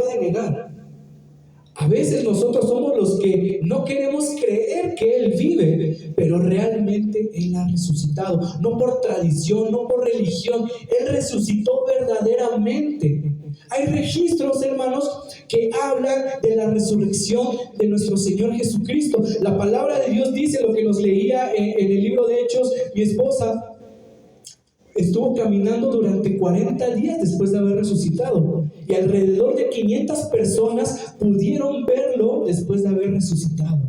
puede negar. A veces nosotros somos los que no queremos creer que Él vive, pero realmente Él ha resucitado. No por tradición, no por religión. Él resucitó verdaderamente. Hay registros, hermanos, que hablan de la resurrección de nuestro Señor Jesucristo. La palabra de Dios dice, lo que nos leía en el libro de Hechos, mi esposa estuvo caminando durante 40 días después de haber resucitado, y alrededor de 500 personas pudieron verlo después de haber resucitado.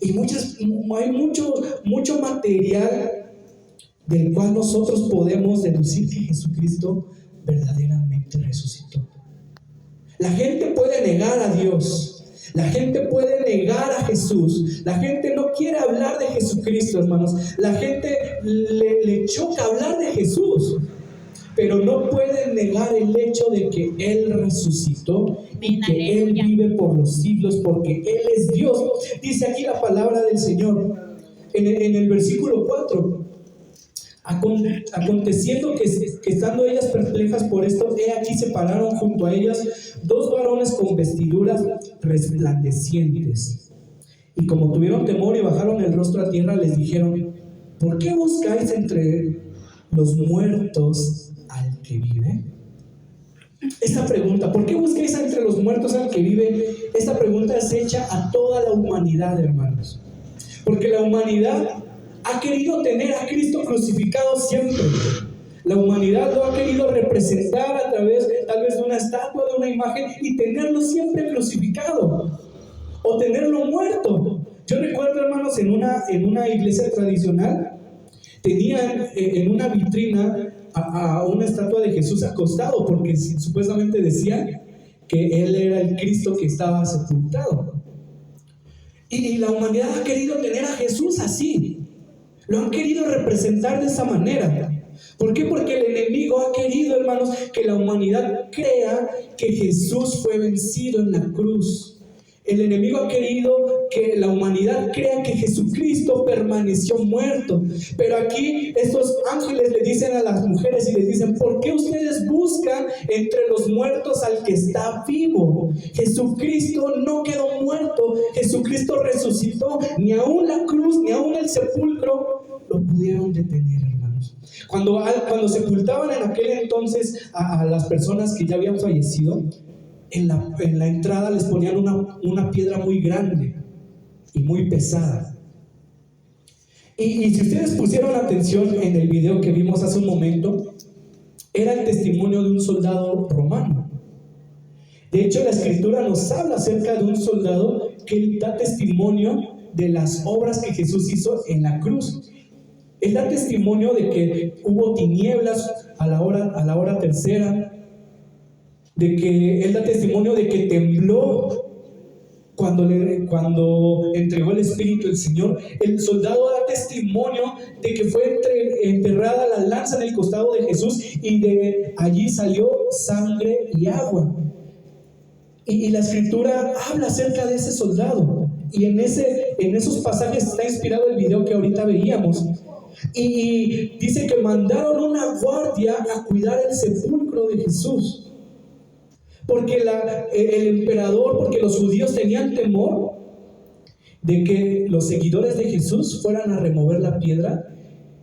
Y hay mucho material del cual nosotros podemos deducir que Jesucristo verdaderamente resucitó. La gente puede negar a Dios. La gente puede negar a Jesús. La gente no quiere hablar de Jesucristo, hermanos. La gente le choca hablar de Jesús, pero no pueden negar el hecho de que Él resucitó y que Él vive por los siglos, porque Él es Dios. Dice aquí la palabra del Señor en el versículo 4. Aconteciendo que estando ellas perplejas por esto, he aquí se pararon junto a ellas 2 varones con vestiduras resplandecientes. Y como tuvieron temor y bajaron el rostro a tierra, les dijeron: ¿por qué buscáis entre los muertos al que vive? Esta pregunta, ¿por qué buscáis entre los muertos al que vive? Esta pregunta es hecha a toda la humanidad, hermanos. Porque la humanidad ha querido tener a Cristo crucificado siempre. La humanidad lo ha querido representar a través tal vez de una estatua, de una imagen, y tenerlo siempre crucificado o tenerlo muerto. Yo recuerdo, hermanos, en una iglesia tradicional tenían en una vitrina a una estatua de Jesús acostado, porque supuestamente decían que Él era el Cristo que estaba sepultado. Y la humanidad ha querido tener a Jesús así. Lo han querido representar de esa manera. ¿Por qué? Porque el enemigo ha querido, hermanos, que la humanidad crea que Jesús fue vencido en la cruz. El enemigo ha querido que la humanidad crea que Jesucristo permaneció muerto. Pero aquí estos ángeles le dicen a las mujeres y les dicen: ¿por qué ustedes buscan entre los muertos al que está vivo? Jesucristo no quedó muerto. Jesucristo resucitó. Ni aún la cruz, ni aún el sepulcro lo pudieron detener, hermanos. Cuando sepultaban en aquel entonces a las personas que ya habían fallecido, en la entrada les ponían una piedra muy grande y muy pesada. Y si ustedes pusieron atención en el video que vimos hace un momento, era el testimonio de un soldado romano. De hecho, la Escritura nos habla acerca de un soldado que da testimonio de las obras que Jesús hizo en la cruz. Él da testimonio de que hubo tinieblas a la hora tercera, de que él da testimonio de que tembló cuando entregó el Espíritu del Señor. El soldado da testimonio de que fue enterrada la lanza en el costado de Jesús y de allí salió sangre y agua. Y la Escritura habla acerca de ese soldado, y en esos pasajes está inspirado el video que ahorita veíamos. Y dice que mandaron una guardia a cuidar el sepulcro de Jesús. Porque el emperador, porque los judíos tenían temor de que los seguidores de Jesús fueran a remover la piedra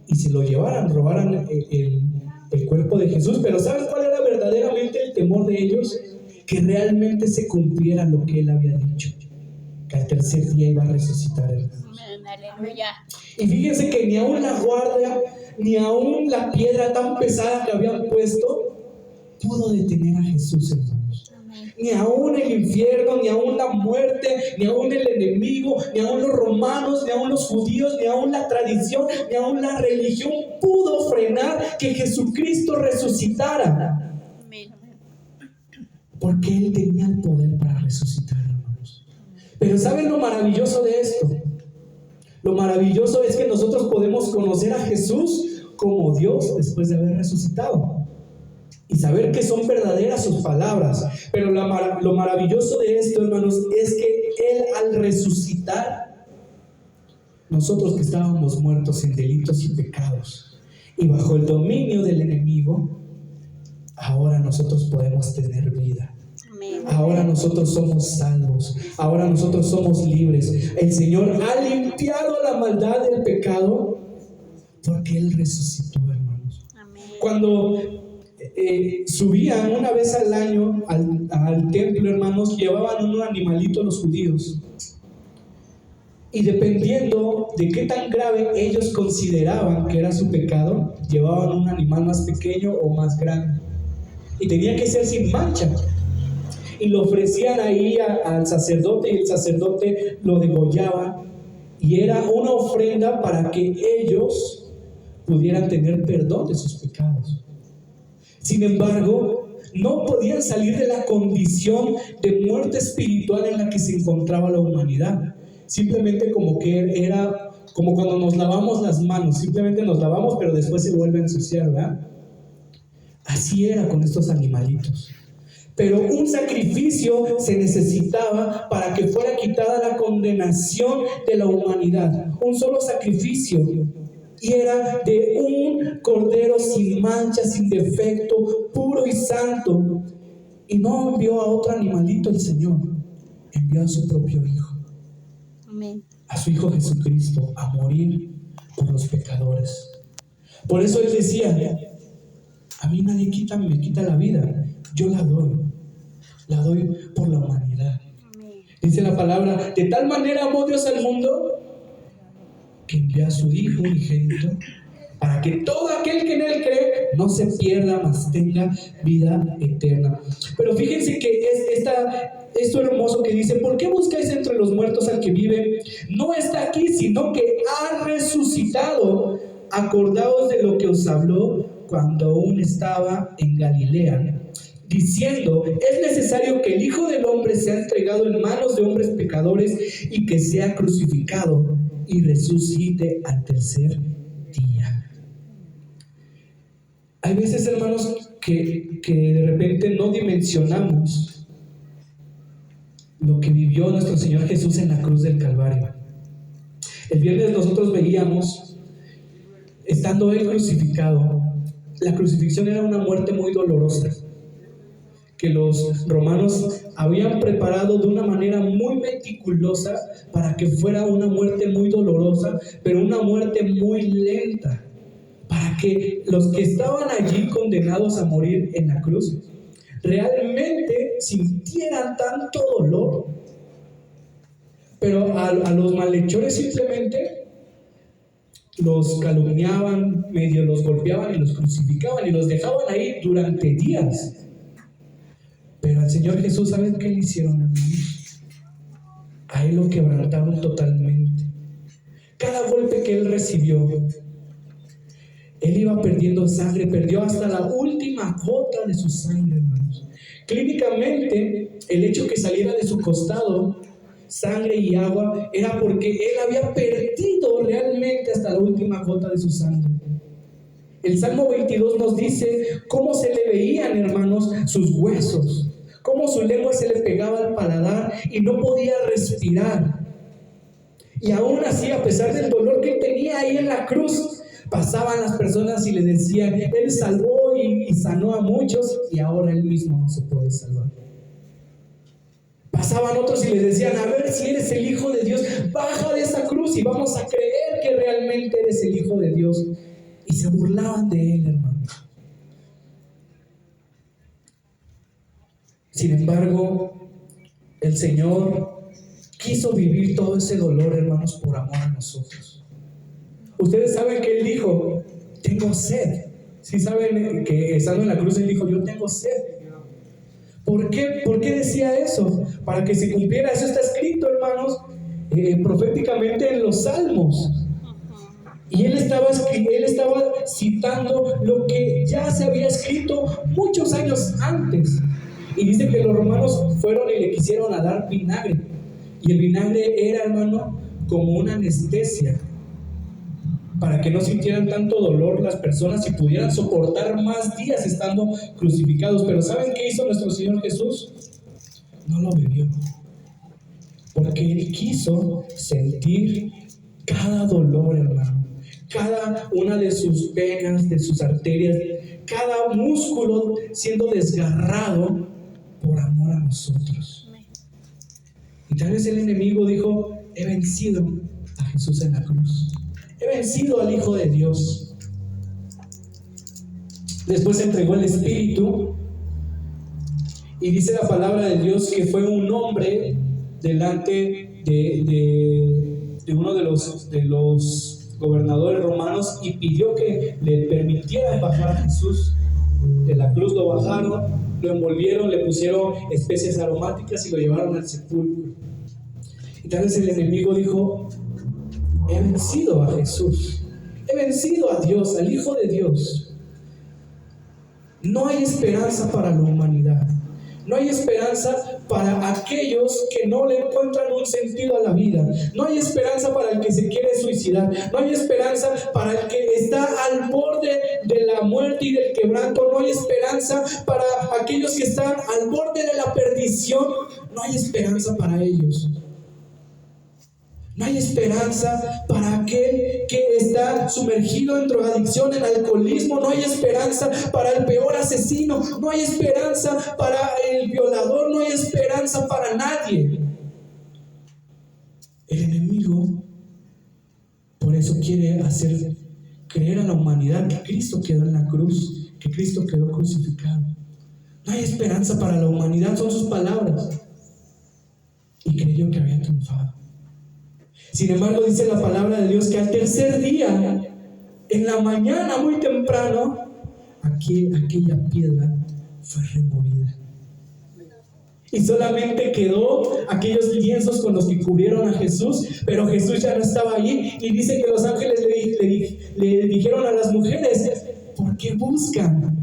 y se lo robaran el cuerpo de Jesús. Pero ¿saben cuál era verdaderamente el temor de ellos? Que realmente se cumpliera lo que Él había dicho, que al tercer día iba a resucitar, hermanos. Aleluya. Y fíjense que ni aún la guardia, ni aún la piedra tan pesada que habían puesto pudo detener a Jesús, hermanos. Ni aún el infierno, ni aún la muerte, ni aún el enemigo, ni aún los romanos, ni aún los judíos, ni aún la tradición, ni aún la religión pudo frenar que Jesucristo resucitara. Porque Él tenía el poder para resucitar, hermanos. Pero ¿saben lo maravilloso de esto? Lo maravilloso es que nosotros podemos conocer a Jesús como Dios después de haber resucitado y saber que son verdaderas sus palabras. Pero lo maravilloso de esto, hermanos, es que Él, al resucitar, nosotros que estábamos muertos en delitos y pecados y bajo el dominio del enemigo, ahora nosotros podemos tener vida. ahora nosotros somos salvos, ahora nosotros somos libres. El Señor ha limpiado la maldad del pecado porque Él resucitó, hermanos. Amén. Cuando subían una vez al año al templo, hermanos, llevaban un animalito los judíos. Y dependiendo de qué tan grave ellos consideraban que era su pecado, llevaban un animal más pequeño o más grande. Y tenía que ser sin mancha. Y lo ofrecían ahí al sacerdote, y el sacerdote lo degollaba. Y era una ofrenda para que ellos pudieran tener perdón de sus pecados. Sin embargo, no podían salir de la condición de muerte espiritual en la que se encontraba la humanidad. Simplemente como que era como cuando nos lavamos las manos, simplemente nos lavamos, pero después se vuelve a ensuciar, ¿verdad? Así era con estos animalitos. Pero un sacrificio se necesitaba para que fuera quitada la condenación de la humanidad. Un solo sacrificio. Y era de un cordero sin mancha, sin defecto, puro y santo. Y no envió a otro animalito el Señor, envió a su propio Hijo. Amén. A su Hijo Jesucristo, a morir por los pecadores. Por eso Él decía: a mí nadie me quita la vida, yo la doy por la humanidad. Amén. Dice la palabra: de tal manera amó Dios al mundo que envió a su Hijo unigénito para que todo aquel que en Él cree no se pierda, mas tenga vida eterna. Pero fíjense que esto hermoso que dice: ¿por qué buscáis entre los muertos al que vive? No está aquí, sino que ha resucitado. Acordaos de lo que os habló cuando aún estaba en Galilea, diciendo: es necesario que el Hijo del Hombre sea entregado en manos de hombres pecadores y que sea crucificado y resucite al tercer día. Hay veces, hermanos, que de repente no dimensionamos lo que vivió nuestro Señor Jesús en la cruz del Calvario. El viernes nosotros veíamos, estando Él crucificado, la crucifixión era una muerte muy dolorosa, que los romanos habían preparado de una manera muy meticulosa para que fuera una muerte muy dolorosa, pero una muerte muy lenta, para que los que estaban allí condenados a morir en la cruz realmente sintieran tanto dolor. Pero a los malhechores simplemente los calumniaban, medio los golpeaban y los crucificaban y los dejaban ahí durante días. Pero al Señor Jesús, ¿saben qué le hicieron, hermanos? A Él lo quebrantaron totalmente. Cada golpe que Él recibió, Él iba perdiendo sangre, perdió hasta la última gota de su sangre, hermanos. Clínicamente, el hecho que saliera de su costado sangre y agua era porque Él había perdido realmente hasta la última gota de su sangre. El Salmo 22 nos dice cómo se le veían, hermanos, sus huesos, cómo su lengua se le pegaba al paladar y no podía respirar. Y aún así, a pesar del dolor que tenía ahí en la cruz, pasaban las personas y le decían: Él salvó y sanó a muchos, y ahora Él mismo no se puede salvar. Pasaban otros y le decían: a ver, si eres el Hijo de Dios, baja de esa cruz y vamos a creer que realmente eres el Hijo de Dios. Y se burlaban de Él, hermano. Sin embargo, el Señor quiso vivir todo ese dolor, hermanos, por amor a nosotros. Ustedes saben que Él dijo: tengo sed. ¿Sí saben que estando en la cruz Él dijo: yo tengo sed? ¿Por qué? ¿Por qué decía eso? Para que se cumpliera. Eso está escrito, hermanos, proféticamente en los Salmos. Y él estaba citando lo que ya se había escrito muchos años antes. Y dice que los romanos fueron y le quisieron a dar vinagre. Y el vinagre era, hermano, como una anestesia, para que no sintieran tanto dolor las personas y pudieran soportar más días estando crucificados. Pero ¿saben qué hizo nuestro Señor Jesús? No lo bebió, porque Él quiso sentir cada dolor, hermano, cada una de sus venas, de sus arterias, cada músculo siendo desgarrado, por amor a nosotros. Y tal vez el enemigo dijo: he vencido a Jesús en la cruz, he vencido al Hijo de Dios. Después entregó el Espíritu, y dice la palabra de Dios que fue un hombre delante de uno de los gobernadores romanos y pidió que le permitieran bajar a Jesús de la cruz. Lo bajaron, lo envolvieron, le pusieron especias aromáticas y lo llevaron al sepulcro. Y tal vez el enemigo dijo: he vencido a Jesús, he vencido a Dios, al Hijo de Dios. No hay esperanza para la humanidad. No hay esperanza para aquellos que no le encuentran un sentido a la vida. No hay esperanza para el que se quiere suicidar. No hay esperanza para el que está al borde de la muerte y del quebranto. No hay esperanza para aquellos que están al borde de la perdición. No hay esperanza para ellos. No hay esperanza para aquel que está sumergido en drogadicción, en alcoholismo. No hay esperanza para el peor asesino. No hay esperanza para el violador. No hay esperanza para nadie. El enemigo por eso quiere hacer creer a la humanidad que Cristo quedó en la cruz, que Cristo quedó crucificado. No hay esperanza para la humanidad, son sus palabras. Y creyó que había triunfado. Sin embargo, dice la palabra de Dios que al tercer día, en la mañana muy temprano, aquella piedra fue removida. Y solamente quedó aquellos lienzos con los que cubrieron a Jesús, pero Jesús ya no estaba allí. Y dice que los ángeles le dijeron a las mujeres: ¿por qué buscan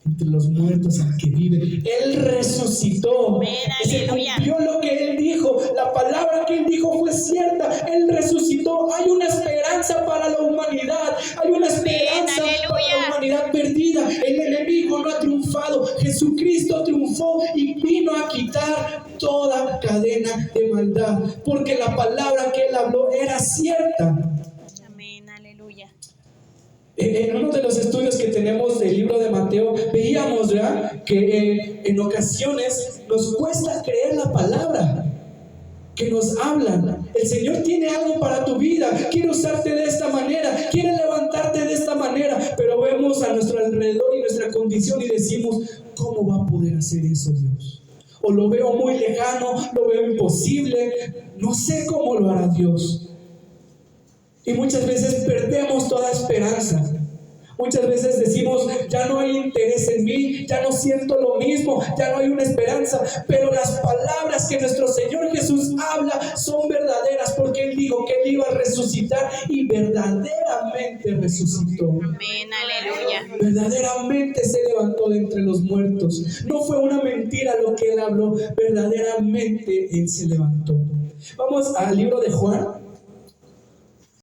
entre los muertos al que vive? Él resucitó. Se cumplió lo que Él dijo. La palabra que Él dijo fue cierta. Él resucitó. Hay una esperanza para la humanidad. Hay una esperanza para la humanidad perdida. El enemigo no ha triunfado. Jesucristo triunfó y vino a quitar toda cadena de maldad, porque la palabra que Él habló era cierta. En uno de los estudios que tenemos del libro de Mateo, veíamos, ¿verdad?, que en ocasiones nos cuesta creer la palabra que nos hablan. El Señor tiene algo para tu vida, quiere usarte de esta manera, quiere levantarte de esta manera, pero vemos a nuestro alrededor y nuestra condición y decimos: ¿cómo va a poder hacer eso Dios? O lo veo muy lejano, lo veo imposible, no sé cómo lo hará Dios. Y muchas veces perdemos toda esperanza. Muchas veces decimos: ya no hay interés en mí, ya no siento lo mismo, ya no hay una esperanza. Pero las palabras que nuestro Señor Jesús habla son verdaderas, porque Él dijo que Él iba a resucitar y verdaderamente resucitó. Amén, aleluya. Verdaderamente se levantó de entre los muertos. No fue una mentira lo que Él habló, verdaderamente Él se levantó. Vamos al libro de Juan.